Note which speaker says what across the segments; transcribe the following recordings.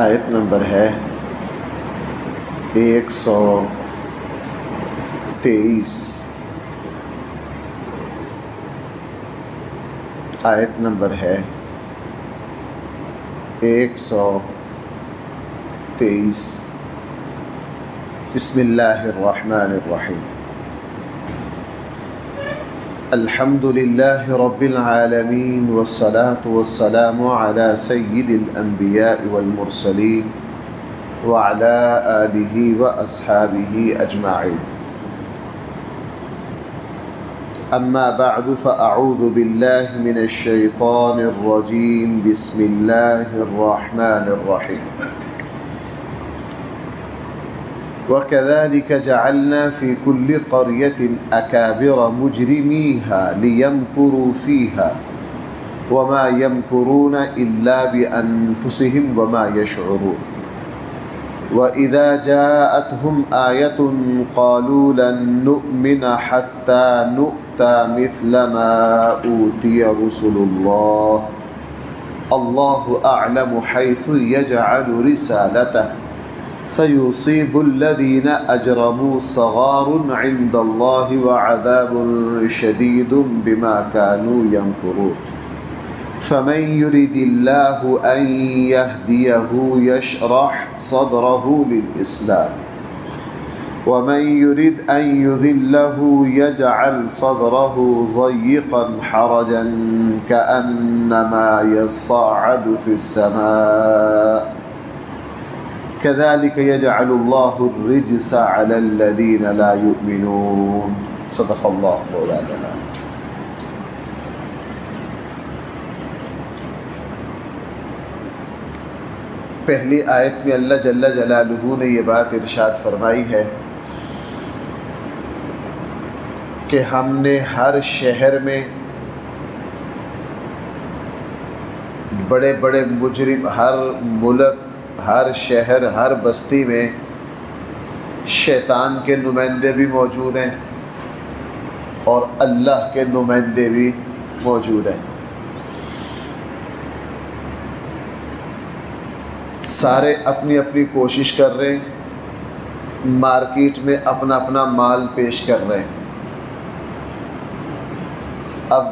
Speaker 1: آیت نمبر ہے 123۔ آیت نمبر ہے 123۔ بسم اللہ الرحمن الرحیم۔ الحمد للہ رب العالمین والصلاة والسلام علی سید الانبیاء والمرسلین وعلی آلہ واصحابہ اجمعین۔ اما بعد فاعوذ باللہ من الشیطان الرجیم۔ بسم اللہ الرحمن الرحیم۔ وَكَذَلِكَ جَعَلْنَا فِي كُلِّ قَرْيَةٍ أَكَابِرَ مُجْرِمِيهَا لِيَمْكُرُوا فِيهَا وَمَا يَمْكُرُونَ إِلَّا بِأَنفُسِهِمْ وَمَا يَشْعُرُونَ وَإِذَا جَاءَتْهُمْ آيَةٌ قَالُوا لَن نُّؤْمِنَ حَتَّى نُؤْتَى مِثْلَ مَا أُوتِيَ رُسُلُ اللَّهِ اللَّهُ أَعْلَمُ حَيْثُ يَجْعَلُ رِسَالَتَهُ سيصيب الذين أجرموا صغار عند الله وعذاب شديد بما كانوا يمكرون فمن يرد الله أن يهديه يشرح صدره للإسلام ومن يرد أن يذله يجعل صدره ضيقا حرجا كأنما يصعد في السماء كذلك يجعل الله الرجس على الذين لا يؤمنون۔ صدق اللہ مولانا۔ پہلی آیت میں اللہ جل جلالہ نے یہ بات ارشاد فرمائی ہے کہ ہم نے ہر شہر میں بڑے بڑے مجرم، ہر ملک، ہر شہر، ہر بستی میں شیطان کے نمائندے بھی موجود ہیں اور اللہ کے نمائندے بھی موجود ہیں۔ سارے اپنی اپنی کوشش کر رہے ہیں، مارکیٹ میں اپنا اپنا مال پیش کر رہے ہیں۔ اب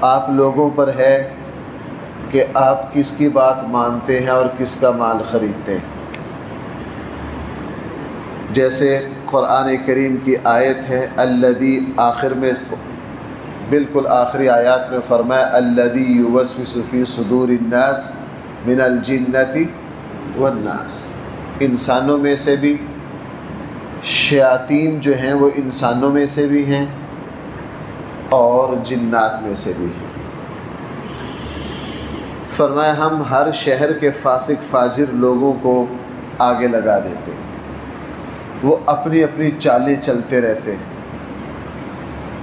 Speaker 1: آپ لوگوں پر ہے کہ آپ کس کی بات مانتے ہیں اور کس کا مال خریدتے ہیں۔ جیسے قرآن کریم کی آیت ہے الذی، آخر میں بالکل آخری آیات میں فرمایا الذی یوسوس فی صدور الناس من الجنۃ والناس۔ انسانوں میں سے بھی، شیاطین جو ہیں وہ انسانوں میں سے بھی ہیں اور جنات میں سے بھی ہیں۔ فرمایا ہم ہر شہر کے فاسق فاجر لوگوں کو آگے لگا دیتے ہیں، وہ اپنی اپنی چالیں چلتے رہتے ہیں،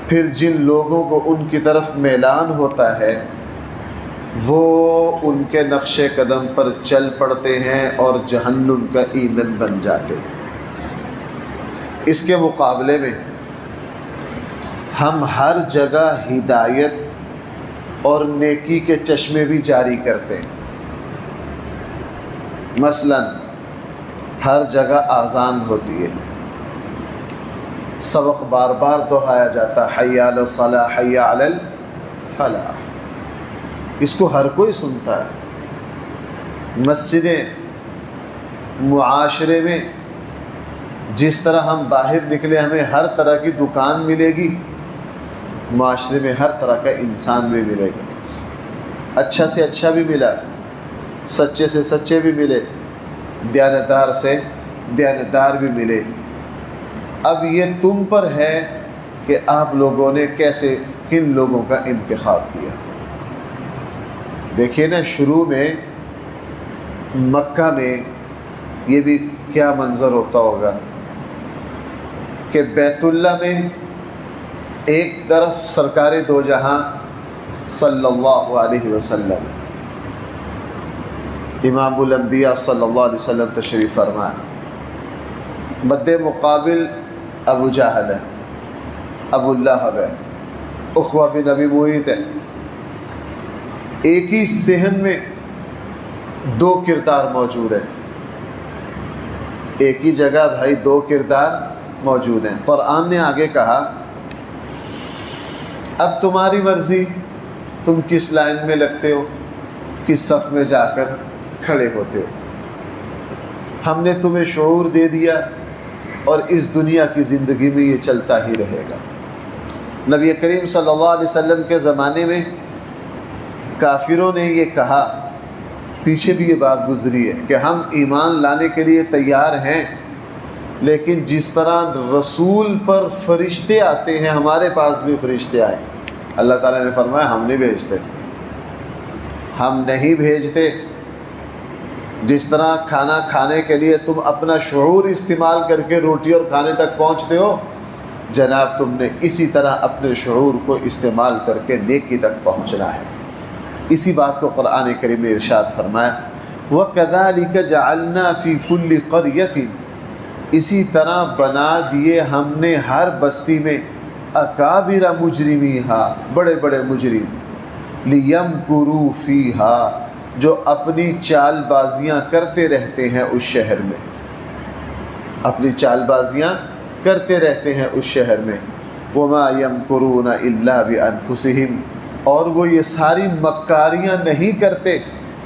Speaker 1: پھر جن لوگوں کو ان کی طرف میلان ہوتا ہے وہ ان کے نقش قدم پر چل پڑتے ہیں اور جہنم کا ایندھن بن جاتے ہیں۔ اس کے مقابلے میں ہم ہر جگہ ہدایت اور نیکی کے چشمے بھی جاری کرتے ہیں۔ مثلا ہر جگہ اذان ہوتی ہے، سبق بار بار دہرایا جاتا ہے حی علی الصلاح حی علی الفلاح، اس کو ہر کوئی سنتا ہے۔ مسجدیں، معاشرے میں جس طرح ہم باہر نکلے ہمیں ہر طرح کی دکان ملے گی، معاشرے میں ہر طرح کا انسان بھی ملے گا، اچھا سے اچھا بھی ملا، سچے سے سچے بھی ملے، دیانتدار سے دیانتدار بھی ملے۔ اب یہ تم پر ہے کہ آپ لوگوں نے کیسے کن لوگوں کا انتخاب کیا۔ دیکھیے نا، شروع میں مکہ میں یہ بھی کیا منظر ہوتا ہوگا کہ بیت اللہ میں ایک طرف سرکار دو جہاں صلی اللہ علیہ وسلم، امام الانبیاء صلی اللہ علیہ وسلم تشریف فرمائے، مد مقابل ابو جہل ہے، ابو لہب ہے، عقبہ بن ابی معیط ہے۔ ایک ہی صحن میں دو کردار موجود ہیں، ایک ہی جگہ بھائی دو کردار موجود ہیں۔ قرآن نے آگے کہا اب تمہاری مرضی، تم کس لائن میں لگتے ہو، کس صف میں جا کر کھڑے ہوتے ہو۔ ہم نے تمہیں شعور دے دیا اور اس دنیا کی زندگی میں یہ چلتا ہی رہے گا۔ نبی کریم صلی اللہ علیہ وسلم کے زمانے میں کافروں نے یہ کہا، پیچھے بھی یہ بات گزری ہے کہ ہم ایمان لانے کے لیے تیار ہیں، لیکن جس طرح رسول پر فرشتے آتے ہیں ہمارے پاس بھی فرشتے آئے۔ اللہ تعالیٰ نے فرمایا ہم نہیں بھیجتے، ہم نہیں بھیجتے۔ جس طرح کھانا کھانے کے لیے تم اپنا شعور استعمال کر کے روٹی اور کھانے تک پہنچتے ہو، جناب تم نے اسی طرح اپنے شعور کو استعمال کر کے نیکی تک پہنچنا ہے۔ اسی بات کو قرآن کریم نے ارشاد فرمایا وَكَذَلِكَ جَعَلْنَا فِي كُلِّ قَرْيَةٍ، اسی طرح بنا دیے ہم نے ہر بستی میں اکابر مجرمیہا، بڑے بڑے مجرم، لِيَمْكُرُوا فِيهَا، جو اپنی چال بازیاں کرتے رہتے ہیں اس شہر میں، اپنی چال بازیاں کرتے رہتے ہیں اس شہر میں۔ وَمَا يَمْكُرُونَ إِلَّا بِأَنفُسِهِمْ، اور وہ یہ ساری مکاریاں نہیں کرتے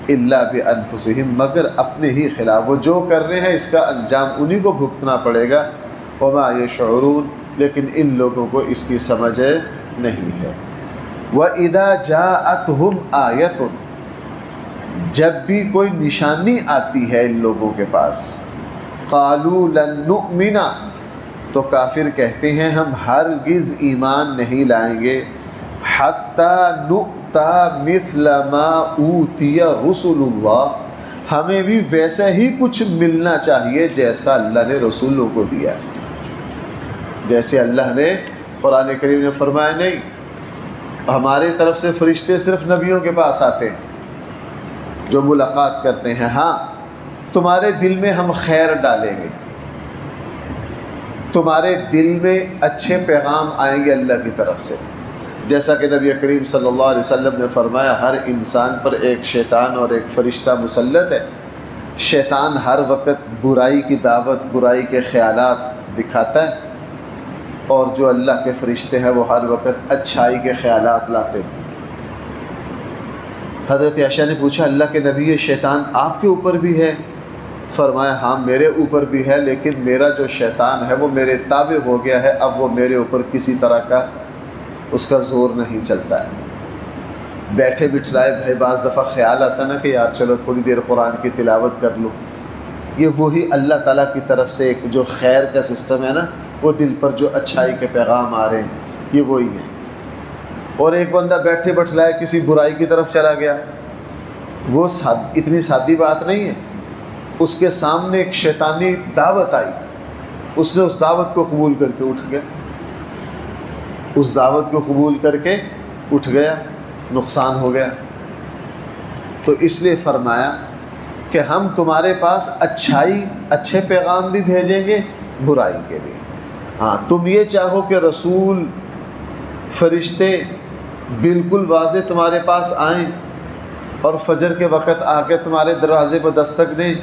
Speaker 1: الا بانفسہم، مگر اپنے ہی خلاف۔ وہ جو کر رہے ہیں اس کا انجام انہی کو بھگتنا پڑے گا۔ وما یشعرون، لیکن ان لوگوں کو اس کی سمجھ نہیں ہے۔ وَإِذَا جَاءَتْهُمْ آیَةٌ، جب بھی کوئی نشانی آتی ہے ان لوگوں کے پاس، قَالُوا لَن نُؤْمِنَ، تو کافر کہتے ہیں ہم ہرگز ایمان نہیں لائیں گے، حَتَّى نُؤْتَى مِثْلَ مَا أُوتِيَ رُسُلُ اللَّهِ، ہمیں بھی ویسا ہی کچھ ملنا چاہیے جیسا اللہ نے رسولوں کو دیا۔ جیسے اللہ نے قرآن کریم نے فرمایا نہیں، ہمارے طرف سے فرشتے صرف نبیوں کے پاس آتے ہیں جو ملاقات کرتے ہیں، ہاں تمہارے دل میں ہم خیر ڈالیں گے، تمہارے دل میں اچھے پیغام آئیں گے اللہ کی طرف سے۔ جیسا کہ نبی کریم صلی اللہ علیہ وسلم نے فرمایا ہر انسان پر ایک شیطان اور ایک فرشتہ مسلط ہے۔ شیطان ہر وقت برائی کی دعوت، برائی کے خیالات دکھاتا ہے، اور جو اللہ کے فرشتے ہیں وہ ہر وقت اچھائی کے خیالات لاتے ہیں۔ حضرت عائشہ نے پوچھا اللہ کے نبی یہ شیطان آپ کے اوپر بھی ہے؟ فرمایا ہاں میرے اوپر بھی ہے، لیکن میرا جو شیطان ہے وہ میرے تابع ہو گیا ہے، اب وہ میرے اوپر کسی طرح کا اس کا زور نہیں چلتا ہے۔ بیٹھے بٹھلائے بھائی بعض دفعہ خیال آتا نا کہ یار چلو تھوڑی دیر قرآن کی تلاوت کر لوں، یہ وہی اللہ تعالیٰ کی طرف سے ایک جو خیر کا سسٹم ہے نا، وہ دل پر جو اچھائی کے پیغام آ رہے ہیں یہ وہی ہیں۔ اور ایک بندہ بیٹھے بٹھلائے کسی برائی کی طرف چلا گیا، وہ اتنی سادی بات نہیں ہے، اس کے سامنے ایک شیطانی دعوت آئی، اس نے اس دعوت کو قبول کر کے اٹھ گیا، اس دعوت کو قبول کر کے اٹھ گیا، نقصان ہو گیا۔ تو اس لیے فرمایا کہ ہم تمہارے پاس اچھائی، اچھے پیغام بھی بھیجیں گے، برائی کے بھی۔ ہاں تم یہ چاہو کہ رسول فرشتے بالکل واضح تمہارے پاس آئیں اور فجر کے وقت آ کے تمہارے دروازے پر دستک دیں،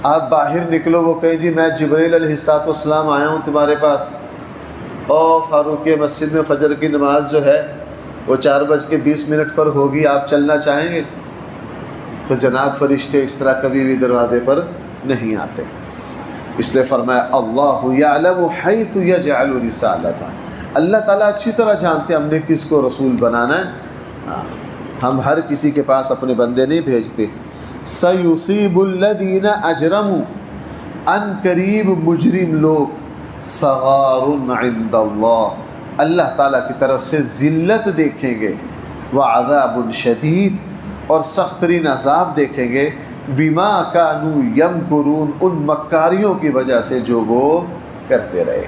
Speaker 1: آپ باہر نکلو وہ کہیں جی میں جبرائیل علیہ السلام آیا ہوں تمہارے پاس، اور فاروقیہ مسجد میں فجر کی نماز جو ہے وہ 4:20 پر ہوگی، آپ چلنا چاہیں گے؟ تو جناب فرشتے اس طرح کبھی بھی دروازے پر نہیں آتے۔ اس لیے فرمایا اللہ یعلم حیث یجعل رسالتہ، اللہ تعالیٰ اچھی طرح جانتے ہم نے کس کو رسول بنانا ہے، ہم ہر کسی کے پاس اپنے بندے نہیں بھیجتے۔ سیصیب الذین اجرموا، ان قریب مجرم لوگ، صغار عند اللہ، اللہ تعالیٰ کی طرف سے ذلت دیکھیں گے، وعذاب شدید، اور سخت ترین عذاب دیکھیں گے، بما کانوا یمکرون، ان مکاریوں کی وجہ سے جو وہ کرتے رہے۔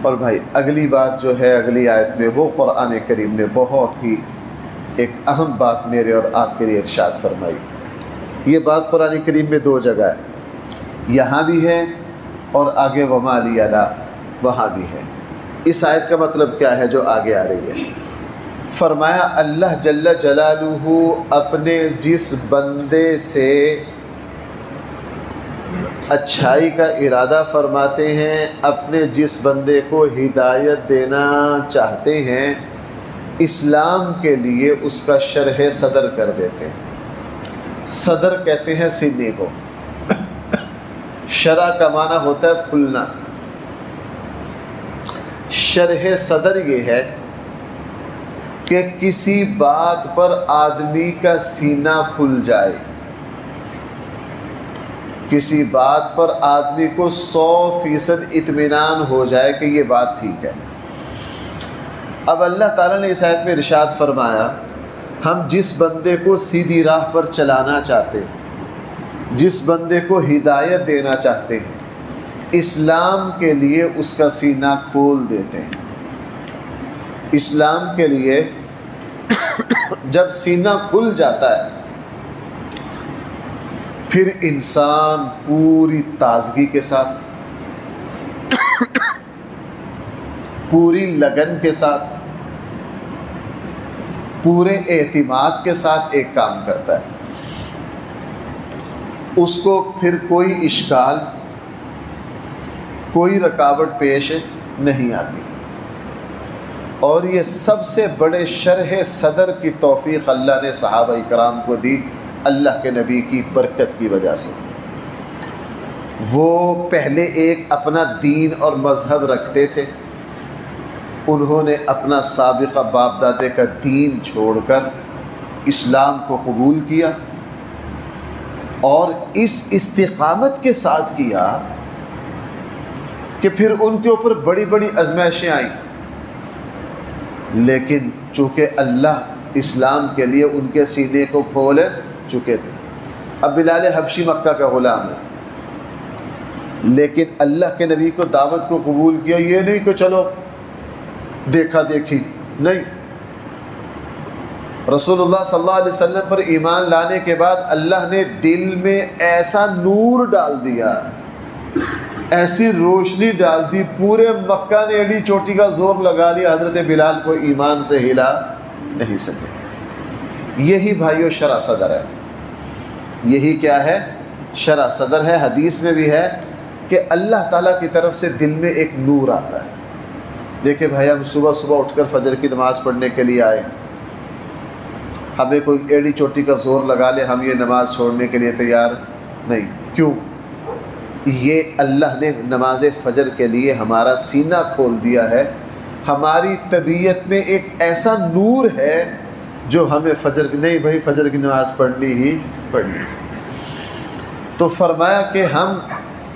Speaker 1: اور بھائی اگلی بات جو ہے اگلی آیت میں، وہ قرآن کریم نے بہت ہی ایک اہم بات میرے اور آپ کے لیے ارشاد فرمائی۔ یہ بات قرآن کریم میں 2 جگہ ہے، یہاں بھی ہے اور آگے وما لی لا وہاں بھی ہے۔ اس آیت کا مطلب کیا ہے جو آگے آ رہی ہے؟ فرمایا اللہ جل جلالہ اپنے جس بندے سے اچھائی کا ارادہ فرماتے ہیں، اپنے جس بندے کو ہدایت دینا چاہتے ہیں، اسلام کے لیے اس کا شرح صدر کر دیتے ہیں۔ صدر کہتے ہیں سینے کو، شرح کا معنی ہوتا ہے کھلنا۔ شرح صدر یہ ہے کہ کسی بات پر آدمی کا سینہ کھل جائے، کسی بات پر آدمی کو 100% اطمینان ہو جائے کہ یہ بات ٹھیک ہے۔ اب اللہ تعالیٰ نے اس آیت میں ارشاد فرمایا، ہم جس بندے کو سیدھی راہ پر چلانا چاہتے ہیں، جس بندے کو ہدایت دینا چاہتے ہیں، اسلام کے لیے اس کا سینہ کھول دیتے ہیں۔ اسلام کے لیے جب سینہ کھل جاتا ہے، پھر انسان پوری تازگی کے ساتھ، پوری لگن کے ساتھ، پورے اعتماد کے ساتھ ایک کام کرتا ہے۔ اس کو پھر کوئی اشکال، کوئی رکاوٹ پیش نہیں آتی۔ اور یہ سب سے بڑے شرح صدر کی توفیق اللہ نے صحابہ کرام کو دی، اللہ کے نبی کی برکت کی وجہ سے۔ وہ پہلے ایک اپنا دین اور مذہب رکھتے تھے، انہوں نے اپنا سابقہ باپ دادے کا دین چھوڑ کر اسلام کو قبول کیا، اور اس استقامت کے ساتھ کیا کہ پھر ان کے اوپر بڑی بڑی آزمائشیں آئیں، لیکن چونکہ اللہ اسلام کے لیے ان کے سینے کو کھول چکے تھے۔ اب بلال حبشی مکہ کا غلام ہے، لیکن اللہ کے نبی کو دعوت کو قبول کیا، یہ نہیں کہ چلو دیکھا دیکھی، نہیں، رسول اللہ صلی اللہ علیہ وسلم پر ایمان لانے کے بعد اللہ نے دل میں ایسا نور ڈال دیا، ایسی روشنی ڈال دی، پورے مکہ نے ایڑی چوٹی کا زور لگا لیا، حضرت بلال کو ایمان سے ہلا نہیں سکے۔ یہی بھائیو شرع صدر ہے، یہی کیا ہے؟ شرع صدر ہے۔ حدیث میں بھی ہے کہ اللہ تعالیٰ کی طرف سے دل میں ایک نور آتا ہے۔ دیکھیں بھائی، ہم صبح صبح اٹھ کر فجر کی نماز پڑھنے کے لیے آئے، ہمیں کوئی ایڑی چوٹی کا زور لگا لے، ہم یہ نماز چھوڑنے کے لیے تیار نہیں۔ کیوں؟ یہ اللہ نے نماز فجر کے لیے ہمارا سینہ کھول دیا ہے، ہماری طبیعت میں ایک ایسا نور ہے جو ہمیں فجر کی نہیں بھائی فجر کی نماز پڑھنی ہی پڑھنی۔ تو فرمایا کہ ہم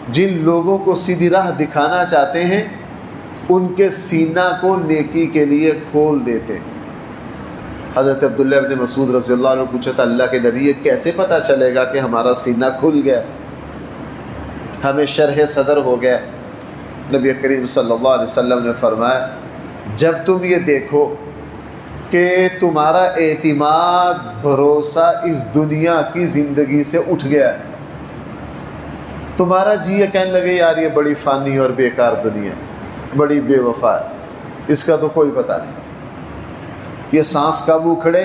Speaker 1: جن لوگوں کو سیدھی راہ دکھانا چاہتے ہیں، ان کے سینہ کو نیکی کے لیے کھول دیتے ہیں۔ حضرت عبداللہ ابن مسعود رضی اللہ عنہ پوچھا تھا، اللہ کے نبی یہ کیسے پتہ چلے گا کہ ہمارا سینہ کھل گیا، ہمیں شرح صدر ہو گیا؟ نبی کریم صلی اللہ علیہ وسلم نے فرمایا، جب تم یہ دیکھو کہ تمہارا اعتماد، بھروسہ اس دنیا کی زندگی سے اٹھ گیا ہے، تمہارا جی یہ کہنے لگے یار یہ بڑی فانی اور بیکار دنیا، بڑی بے وفا ہے، اس کا تو کوئی پتہ نہیں، یہ سانس کب اکھڑے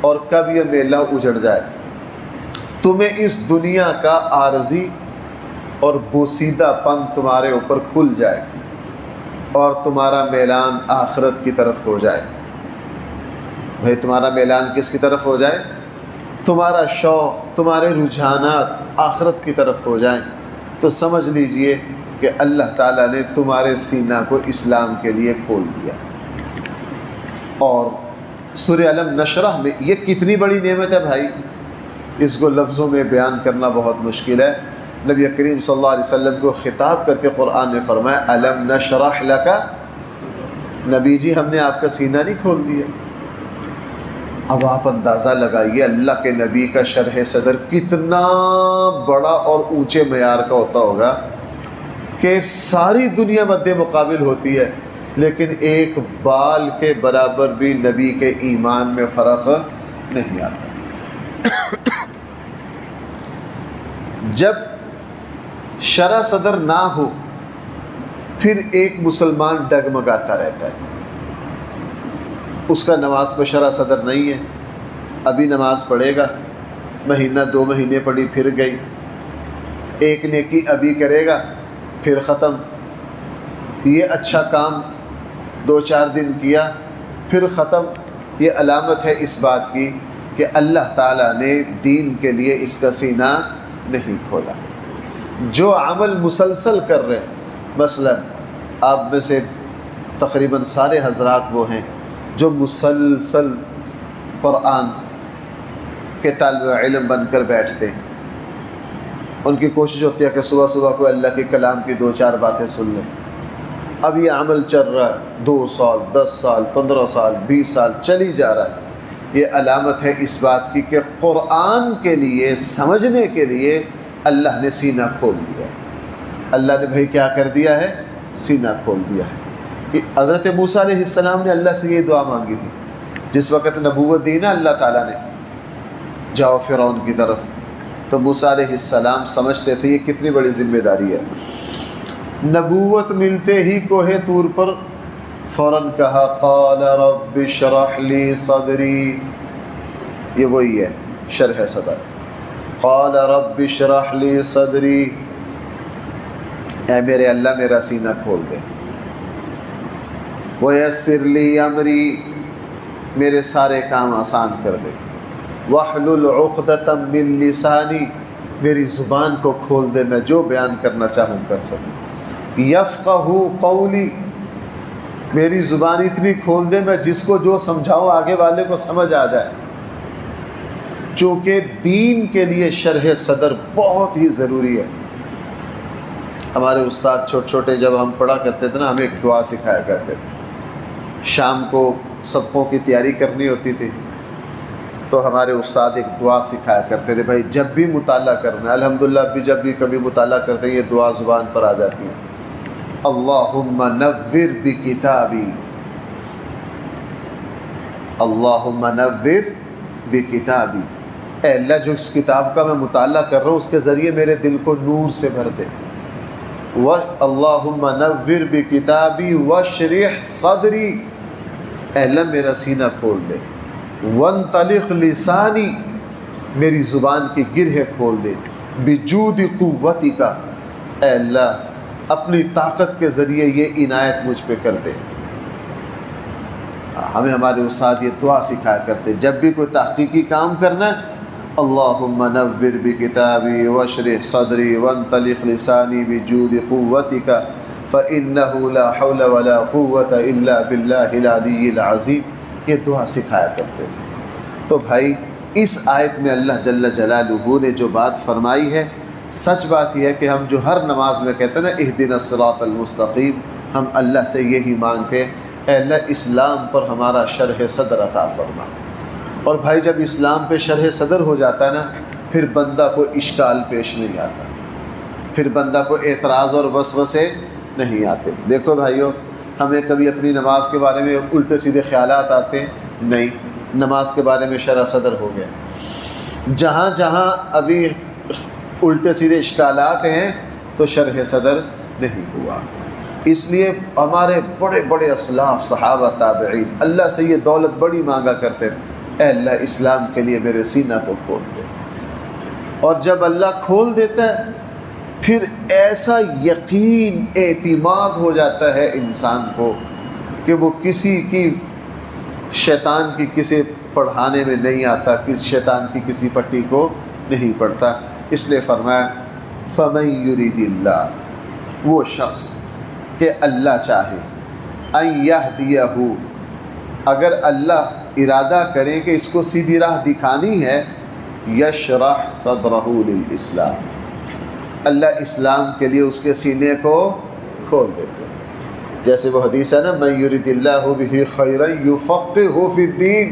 Speaker 1: اور کب یہ میلہ اجڑ جائے، تمہیں اس دنیا کا عارضی اور بوسیدہ پن تمہارے اوپر کھل جائے اور تمہارا میلان آخرت کی طرف ہو جائے۔ بھائی تمہارا میلان کس کی طرف ہو جائے؟ تمہارا شوق، تمہارے رجحانات آخرت کی طرف ہو جائیں، تو سمجھ لیجئے کہ اللہ تعالیٰ نے تمہارے سینہ کو اسلام کے لیے کھول دیا۔ اور سورہ علم نشرح میں یہ کتنی بڑی نعمت ہے بھائی، اس کو لفظوں میں بیان کرنا بہت مشکل ہے۔ نبی کریم صلی اللہ علیہ وسلم کو خطاب کر کے قرآن نے فرمایا، علم نشرح لک، نبی جی ہم نے آپ کا سینہ نہیں کھول دیا۔ اب آپ اندازہ لگائیے اللہ کے نبی کا شرح صدر کتنا بڑا اور اونچے معیار کا ہوتا ہوگا کہ ساری دنیا مد مقابل ہوتی ہے، لیکن ایک بال کے برابر بھی نبی کے ایمان میں فرق نہیں آتا۔ جب شرع صدر نہ ہو پھر ایک مسلمان ڈگمگاتا رہتا ہے، اس کا نماز پہ شرح صدر نہیں ہے، ابھی نماز پڑھے گا، مہینہ 2 مہینے پڑھی پھر گئی، ایک نیکی ابھی کرے گا پھر ختم، یہ اچھا کام 2-4 دن کیا پھر ختم، یہ علامت ہے اس بات کی کہ اللہ تعالیٰ نے دین کے لیے اس کا سینہ نہیں کھولا۔ جو عمل مسلسل کر رہے ہیں، مثلا آپ میں سے تقریباً سارے حضرات وہ ہیں جو مسلسل قرآن کے طالب علم بن کر بیٹھتے ہیں، ان کی کوشش ہوتی ہے کہ صبح صبح کو اللہ کے کلام کی 2-4 باتیں سن لیں۔ اب یہ عمل چل رہا ہے 2 سال 10 سال 15 سال 20 سال چلی جا رہا ہے، یہ علامت ہے اس بات کی کہ قرآن کے لیے سمجھنے کے لیے اللہ نے سینہ کھول دیا ہے۔ اللہ نے بھائی کیا کر دیا ہے؟ سینہ کھول دیا ہے۔ حضرت موسیٰ علیہ السلام نے اللہ سے یہ دعا مانگی تھی جس وقت نبوت دی نا اللہ تعالیٰ نے، جاؤ فرعون کی طرف، تو موسیٰ علیہ السلام سمجھتے تھے یہ کتنی بڑی ذمہ داری ہے۔ نبوت ملتے ہی کوہ طور پر فوراً کہا قال رب اشرح لی صدری، یہ وہی ہے شرح صدر، قال رب اشرح لی صدری، اے میرے اللہ میرا سینہ کھول دے، ویسر لی امری، میرے سارے کام آسان کر دے، واحلل عقدۃ من لسانی، میری زبان کو کھول دے میں جو بیان کرنا چاہوں کر سکوں، یفقہوا قولی، میری زبان اتنی کھول دے میں جس کو جو سمجھاؤں آگے والے کو سمجھ آ جائے۔ چونکہ دین کے لیے شرح صدر بہت ہی ضروری ہے۔ ہمارے استاد چھوٹے چھوٹے جب ہم پڑھا کرتے تھے نا، ہمیں ایک دعا سکھایا کرتے تھے، شام کو سبقوں کی تیاری کرنی ہوتی تھی تو ہمارے استاد ایک دعا سکھایا کرتے تھے، بھائی جب بھی مطالعہ کرنا ہے، الحمدللہ ابھی جب بھی کبھی مطالعہ کرتے ہیں یہ دعا زبان پر آ جاتی ہے، اللہم نور بکتابی، اللہم نور بکتابی، اے اللہ جو اس کتاب کا میں مطالعہ کر رہا ہوں اس کے ذریعے میرے دل کو نور سے بھر دے، اللہم نور بکتابی واشرح صدری، اے اللہ میرا سینہ کھول دے، وانطلق لسانی، میری زبان کی گرہیں کھول دے، بجود قوتی کا، اے اللہ اپنی طاقت کے ذریعے یہ عنایت مجھ پہ کر دے۔ ہمیں ہمارے استاد یہ دعا سکھایا کرتے جب بھی کوئی تحقیقی کام کرنا ہے، اللہم نور بکتابی واشرح صدری وانطلق لسانی بجود قوتک فإنہ لا حول ولا قوة الا باللہ العلی العظیم، یہ دعا سکھایا کرتے تھے۔ تو بھائی اس آیت میں اللہ جل جلالہ نے جو بات فرمائی ہے، سچ بات یہ ہے کہ ہم جو ہر نماز میں کہتے ہیں نا اہدنا الصراط المستقیم، ہم اللہ سے یہی مانگتے ہیں، اے اللہ اسلام پر ہمارا شرح صدر عطا فرما۔ اور بھائی جب اسلام پہ شرح صدر ہو جاتا ہے نا، پھر بندہ کو اشکال پیش نہیں آتا، پھر بندہ کو اعتراض اور وسوسے نہیں آتے۔ دیکھو بھائیو، ہمیں کبھی اپنی نماز کے بارے میں الٹے سیدھے خیالات آتے ہیں؟ نہیں، نماز کے بارے میں شرح صدر ہو گیا۔ جہاں جہاں ابھی الٹے سیدھے اشکالات ہیں تو شرح صدر نہیں ہوا۔ اس لیے ہمارے بڑے بڑے اسلاف صحابہ تابعین اللہ سے یہ دولت بڑی مانگا کرتے تھے، اے اللہ اسلام کے لیے میرے سینہ کو کھول دے۔ اور جب اللہ کھول دیتا ہے پھر ایسا یقین اعتماد ہو جاتا ہے انسان کو کہ وہ کسی کی شیطان کی کسی پڑھانے میں نہیں آتا، کسی شیطان کی کسی پٹی کو نہیں پڑھتا۔ اس لیے فرمایا فَمَن يُرِدِ اللَّهُ، وہ شخص کہ اللہ چاہے، أَن يَهْدِيَهُ، اگر اللہ ارادہ کرے کہ اس کو سیدھی راہ دکھانی ہے، يَشْرَحْ صَدْرَهُ لِلْإِسْلَامِ، اللہ اسلام کے لیے اس کے سینے کو کھول دیتے ہیں۔ جیسے وہ حدیث ہے نا مَن يُرِدِ اللَّهُ بِهِ خَيْرًا يُفَقِّهُ فِي الدِّينِ،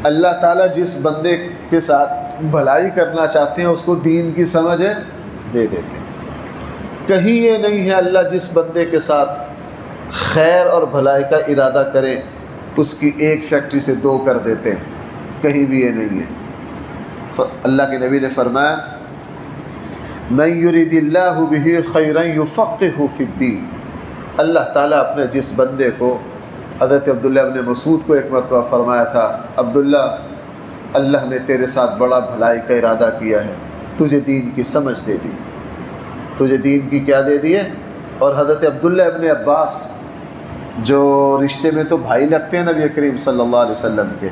Speaker 1: اللہ تعالیٰ جس بندے کے ساتھ بھلائی کرنا چاہتے ہیں اس کو دین کی سمجھ دے دیتے ہیں۔ کہیں یہ نہیں ہے اللہ جس بندے کے ساتھ خیر اور بھلائی کا ارادہ کرے اس کی ایک فیکٹری سے 2 کر دیتے ہیں، کہیں بھی یہ نہیں ہے۔ اللہ کے نبی نے فرمایا مَن يُرِدِ اللَّهُ بِهِ خَيْرًا يُفَقِّهُ فِي الدِّينِ، اللہ تعالیٰ اپنے جس بندے کو حضرت عبداللہ ابن مسعود کو ایک مرتبہ فرمایا تھا، عبداللہ اللہ نے تیرے ساتھ بڑا بھلائی کا ارادہ کیا ہے، تجھے دین کی سمجھ دے دی، تجھے دین کی کیا دے دی ہے۔ اور حضرت عبداللہ ابن عباس جو رشتے میں تو بھائی لگتے ہیں نبی کریم صلی اللہ علیہ وسلم کے،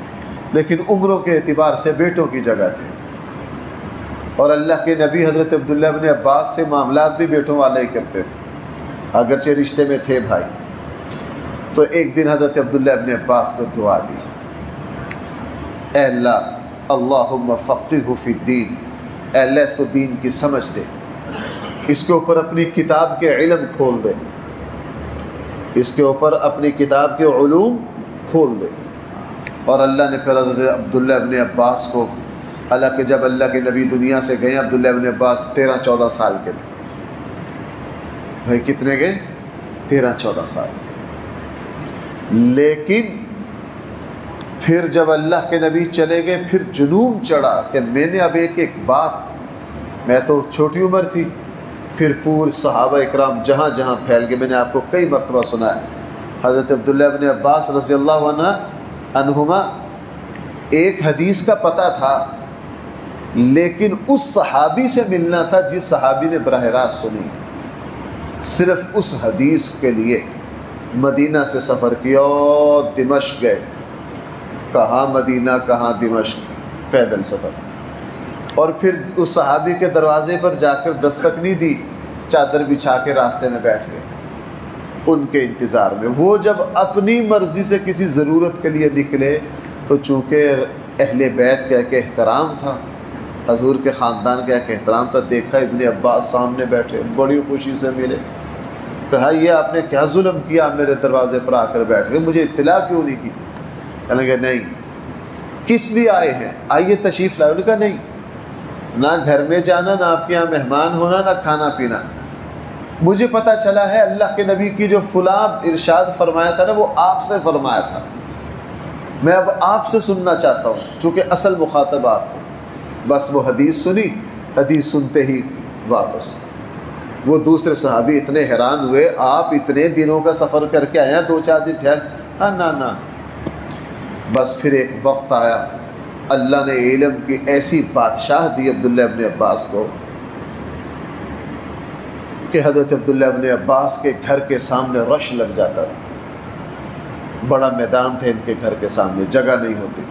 Speaker 1: لیکن عمروں کے اعتبار سے بیٹوں کی جگہ تھے، اور اللہ کے نبی حضرت عبداللہ ابن عباس سے معاملات بھی بیٹوں والے ہی کرتے تھے، اگرچہ رشتے میں تھے بھائی۔ تو ایک دن حضرت عبداللہ ابن عباس کو دعا دی، اے اللہ اللہم فقہہ فی الدین، اے اللہ اس کو دین کی سمجھ دے، اس کے اوپر اپنی کتاب کے علم کھول دے، اس کے اوپر اپنی کتاب کے علوم کھول دے۔ اور اللہ نے پھر حضرت عبداللہ ابن عباس کو، حالانکہ جب اللہ کے نبی دنیا سے گئے عبداللہ ابن عباس 13-14 سال کے تھے، بھائی کتنے گئے؟ 13-14 سال کے، لیکن پھر جب اللہ کے نبی چلے گئے پھر جنون چڑھا کہ میں نے اب ایک بات، میں تو چھوٹی عمر تھی، پھر پورے صحابہ اکرام جہاں جہاں پھیل گئے۔ میں نے آپ کو کئی مرتبہ سنا ہے، حضرت عبداللہ ابن عباس رضی اللہ عنہما ایک حدیث کا پتہ تھا، لیکن اس صحابی سے ملنا تھا جس صحابی نے براہ راست سنی، صرف اس حدیث کے لیے مدینہ سے سفر کیا اور دمشق گئے، کہاں مدینہ کہاں دمشق، پیدل سفر، اور پھر اس صحابی کے دروازے پر جا کر دستک نہیں دی، چادر بچھا کے راستے میں بیٹھ گئے ان کے انتظار میں۔ وہ جب اپنی مرضی سے کسی ضرورت کے لیے نکلے تو چونکہ اہل بیت کا ایک احترام تھا، حضور کے خاندان کا ایک احترام تھا، دیکھا ابن عباس سامنے بیٹھے، بڑی خوشی سے ملے، کہا یہ آپ نے کیا ظلم کیا، میرے دروازے پر آ کر بیٹھ گئے، مجھے اطلاع کیوں نہیں کی؟ کہنے لگے نہیں، کس لیے آئے ہیں؟ آئیے تشریف لائے۔ انہوں نے کہا نہیں، نہ گھر میں جانا، نہ آپ کے یہاں مہمان ہونا، نہ کھانا پینا، مجھے پتہ چلا ہے اللہ کے نبی کی جو فلاں ارشاد فرمایا تھا نا وہ آپ سے فرمایا تھا، میں اب آپ سے سننا چاہتا ہوں، چونکہ اصل مخاطب آپ تھے۔ بس وہ حدیث سنی، حدیث سنتے ہی واپس۔ وہ دوسرے صحابی اتنے حیران ہوئے، آپ اتنے دنوں کا سفر کر کے آئے ہیں، 2-4 دن ٹھہر، نہ۔ بس پھر ایک وقت آیا، اللہ نے علم کی ایسی بادشاہ دی عبداللہ ابن عباس کو کہ حضرت عبداللہ ابن عباس کے گھر کے سامنے رش لگ جاتا تھا، بڑا میدان تھا ان کے گھر کے سامنے، جگہ نہیں ہوتی،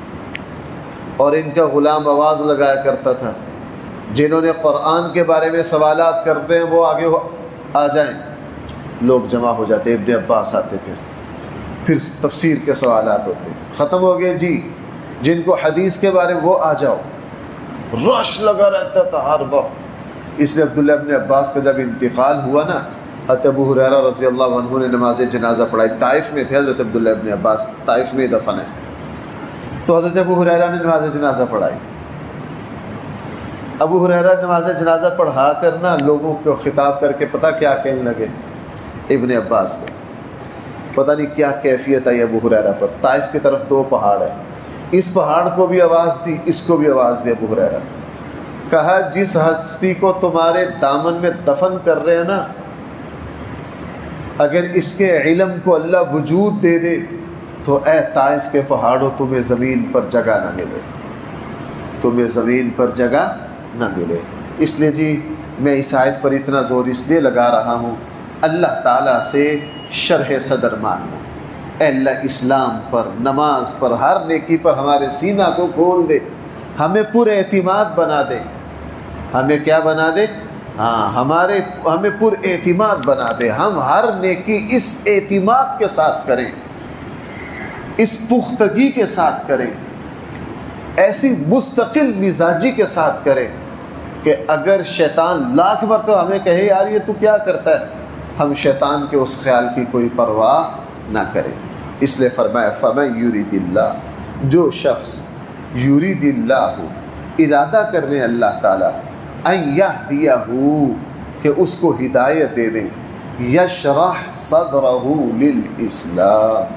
Speaker 1: اور ان کا غلام آواز لگایا کرتا تھا، جنہوں نے قرآن کے بارے میں سوالات کرتے ہیں وہ آگے آ جائیں، لوگ جمع ہو جاتے، ابن عباس آتے، پھر تفسیر کے سوالات ہوتے، ختم ہو گئے جی، جن کو حدیث کے بارے میں وہ آ جاؤ، رش لگا رہتا تھا ہر وقت۔ اس لیے عبداللہ ابن عباس کا جب انتقال ہوا نا، حضرت ابو ہریرہ رضی اللہ عنہ نے نماز جنازہ پڑھائی، طائف میں تھے حضرت عبداللہ ابن عباس، طائف میں دفن ہے، تو حضرت ابو ہریرہ نے نماز جنازہ پڑھائی۔ ابو ہریرہ نماز جنازہ پڑھا کر نا لوگوں کو خطاب کر کے پتہ کیا کہنے لگے ابن عباس کو، پتہ نہیں کیا کیفیت آئی ابو ہریرہ پر۔ طائف کی طرف 2 پہاڑ ہیں، اس پہاڑ کو بھی آواز دی، اس کو بھی آواز دی ابو ہریرہ، کہا جس ہستی کو تمہارے دامن میں دفن کر رہے ہیں نا، اگر اس کے علم کو اللہ وجود دے دے تو اے طائف کے پہاڑوں تمہیں زمین پر جگہ نہ ملے، تمہیں زمین پر جگہ نہ ملے۔ اس لیے جی میں اس آیت پر اتنا زور اس لیے لگا رہا ہوں، اللہ تعالیٰ سے شرح صدر مانگنا، اے اللہ اسلام پر، نماز پر، ہر نیکی پر ہمارے سینہ کو کھول دے، ہمیں پر اعتماد بنا دے، ہمیں کیا بنا دے؟ ہمیں پر اعتماد بنا دے، ہم ہر نیکی اس اعتماد کے ساتھ کریں، اس پختگی کے ساتھ کریں، ایسی مستقل مزاجی کے ساتھ کریں کہ اگر شیطان لاکھ مرتبہ ہمیں کہے یار یہ تو کیا کرتا ہے، ہم شیطان کے اس خیال کی کوئی پرواہ نہ کریں۔ اس لیے فرمایا فَمَن یُرِدِ اللَّهُ، جو شخص یُرِدِ اللَّهُ ارادہ کرنے اللہ تعالیٰ، ان یہدیہ کہ اس کو ہدایت دے دیں، یشرح صدرہ للاسلام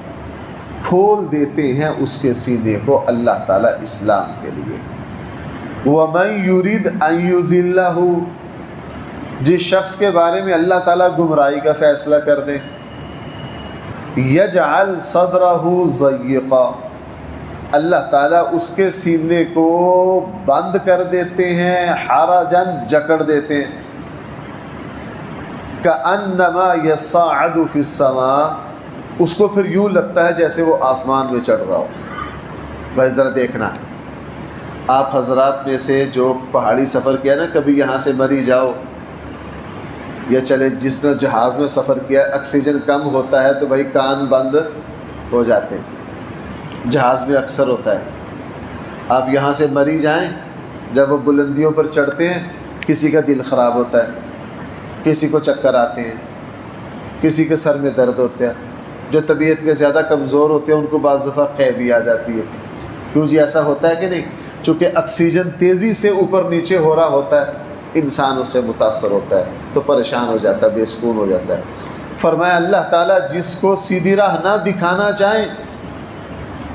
Speaker 1: کھول دیتے ہیں اس کے سینے کو اللہ تعالیٰ اسلام کے لیے۔ وَمَن یُرِدْ أَن یُضِلَّهُ جس شخص کے بارے میں اللہ تعالیٰ گمراہی کا فیصلہ کر دیں، یجعل صدرہ ضیقا، اللہ تعالیٰ اس کے سینے کو بند کر دیتے ہیں، حرجاً جکڑ دیتے ہیں، کأنما یصعد فی السماء، اس کو پھر یوں لگتا ہے جیسے وہ آسمان میں چڑھ رہا ہو۔ بس ذرا دیکھنا، آپ حضرات میں سے جو پہاڑی سفر کیا نا، کبھی یہاں سے مری جاؤ یا چلے، جس نے جہاز میں سفر کیا، آکسیجن کم ہوتا ہے تو بھائی کان بند ہو جاتے ہیں، جہاز میں اکثر ہوتا ہے۔ آپ یہاں سے مری جائیں، جب وہ بلندیوں پر چڑھتے ہیں کسی کا دل خراب ہوتا ہے، کسی کو چکر آتے ہیں، کسی کے سر میں درد ہوتا ہے، جو طبیعت کے زیادہ کمزور ہوتے ہیں ان کو بعض دفعہ قے بھی آ جاتی ہے۔ کیوں جی ایسا ہوتا ہے کہ نہیں؟ چونکہ آکسیجن تیزی سے اوپر نیچے ہو رہا ہوتا ہے، انسان اس سے متاثر ہوتا ہے تو پریشان ہو جاتا ہے، بے سکون ہو جاتا ہے۔ فرمایا اللہ تعالیٰ جس کو سیدھی راہ نہ دکھانا چاہیں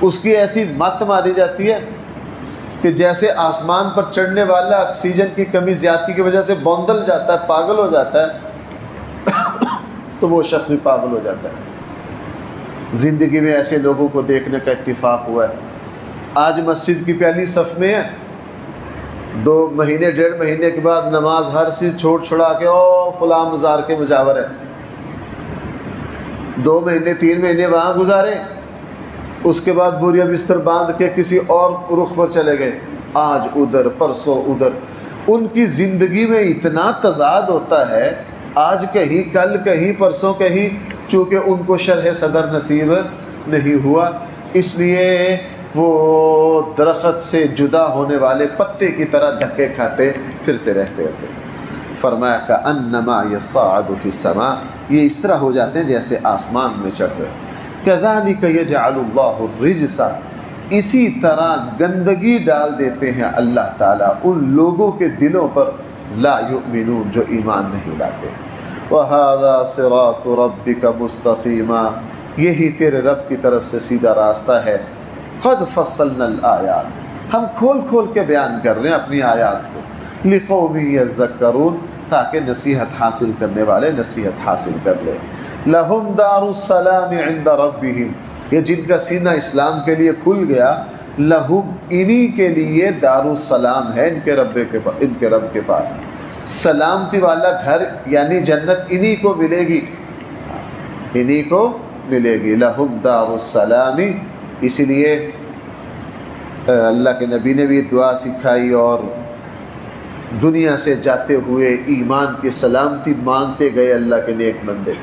Speaker 1: اس کی ایسی مت ماری جاتی ہے کہ جیسے آسمان پر چڑھنے والا آکسیجن کی کمی زیادتی کی وجہ سے بوندل جاتا ہے، پاگل ہو جاتا ہے، تو وہ شخص بھی پاگل ہو جاتا ہے۔ زندگی میں ایسے لوگوں کو دیکھنے کا اتفاق ہوا ہے۔ آج مسجد کی پہلی صف میں ہے، 2 مہینے 1.5 مہینے کے بعد نماز ہر چیز چھوڑا کے او فلاں مزار کے مجاور ہے، 2 مہینے 3 مہینے وہاں گزارے، اس کے بعد بوریا بستر باندھ کے کسی اور رخ پر چلے گئے، آج ادھر پرسوں ادھر۔ ان کی زندگی میں اتنا تضاد ہوتا ہے، آج کہیں کل کہیں پرسوں کہیں، چونکہ ان کو شرح صدر نصیب نہیں ہوا، اس لیے وہ درخت سے جدا ہونے والے پتے کی طرح دھکے کھاتے پھرتے رہتے ہوتے۔ فرمایا کأنما یصعد فی السماء، یہ اس طرح ہو جاتے ہیں جیسے آسمان میں چڑھ رہے۔ کذالک یجعل اللہ الرجس، اسی طرح گندگی ڈال دیتے ہیں اللہ تعالیٰ ان لوگوں کے دلوں پر لا یؤمنون، جو ایمان نہیں لاتے۔ وَهَذَا صِرَاطُ رَبِّكَ مُسْتَقِیمًا، یہی تیرے رب کی طرف سے سیدھا راستہ ہے۔ قد فصلنا الآیات، ہم کھول کھول کے بیان کر رہے ہیں اپنی آیات کو، لقوم یذکرون، تاکہ نصیحت حاصل کرنے والے نصیحت حاصل کر لیں۔ لہم دار السلام عند ربہم، یہ جن کا سینہ اسلام کے لیے کھل گیا، لہم انہی کے لیے دار السلام ہے، ان کے رب کے پاس سلامتی والا گھر، یعنی جنت انہی کو ملے گی، انہی کو ملے گی۔ لہم دار السلام، اسی لیے اللہ کے نبی نے بھی دعا سکھائی، اور دنیا سے جاتے ہوئے ایمان کی سلامتی مانگتے گئے اللہ کے نیک بندے،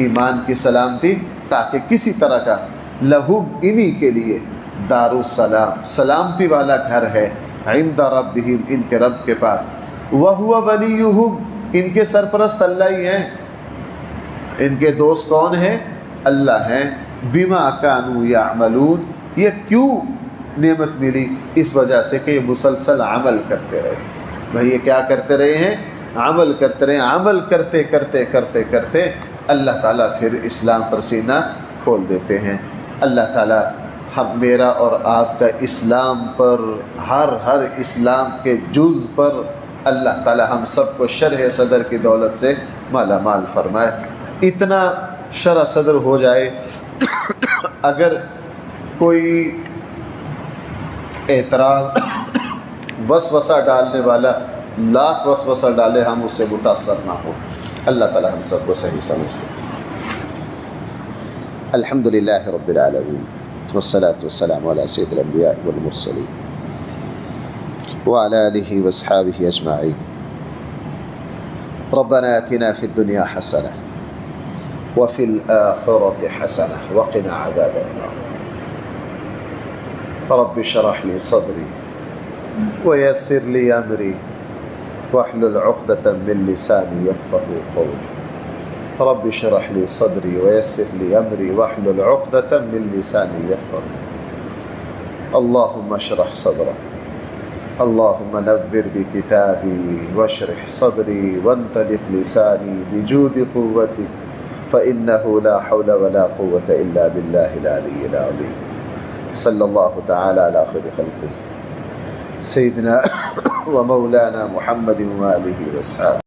Speaker 1: ایمان کی سلامتی، تاکہ کسی طرح کا لہم انہی کے لیے دار السلام، سلامتی والا گھر ہے، عند ربہم، ان کے رب کے پاس، وہو ولیہم، ان کے سرپرست اللہ ہی ہیں، ان کے دوست کون ہیں؟ اللہ ہیں۔ بما کانوا یعملون، یہ کیوں نعمت ملی؟ اس وجہ سے کہ یہ مسلسل عمل کرتے رہے۔ بھائی یہ کیا کرتے رہے ہیں؟ عمل کرتے رہے، عمل کرتے کرتے کرتے کرتے اللہ تعالیٰ پھر اسلام پر سینہ کھول دیتے ہیں۔ اللہ تعالیٰ ہم، میرا اور آپ کا اسلام پر، ہر اسلام کے جز پر اللہ تعالیٰ ہم سب کو شرح صدر کی دولت سے مالا مال فرمائے۔ اتنا شرح صدر ہو جائے، اگر کوئی اعتراض وسوسہ ڈالنے والا لاکھ وسوسہ ڈالے، ہم اس سے متاثر نہ ہو۔ اللہ تعالی ہم سب کو صحیح سمجھ دے۔ الحمدللہ رب العالمین، والصلاة والسلام علی سید الانبیاء والمرسلین وعلى آلہ واصحابہ اجمعین۔ ربنا آتنا فی الدنیا حسنہ وفي الآخرة حسنة وقنا عذاب النار۔ رب اشرح لي صدري ويسر لي أمري واحلل عقدة من لساني يفقهوا قولي۔ رب اشرح لي صدري ويسر لي أمري واحلل عقدة من لساني يفقهوا۔ اللهم اشرح صدري، اللهم نور بكتابي واشرح صدري وانطلق لساني بجود قوتك، فإنه لا حول ولا قوة إلا بالله العلي العظيم۔ صلى الله تعالى على خير خلقه سيدنا ومولانا محمد وآله وصحبه۔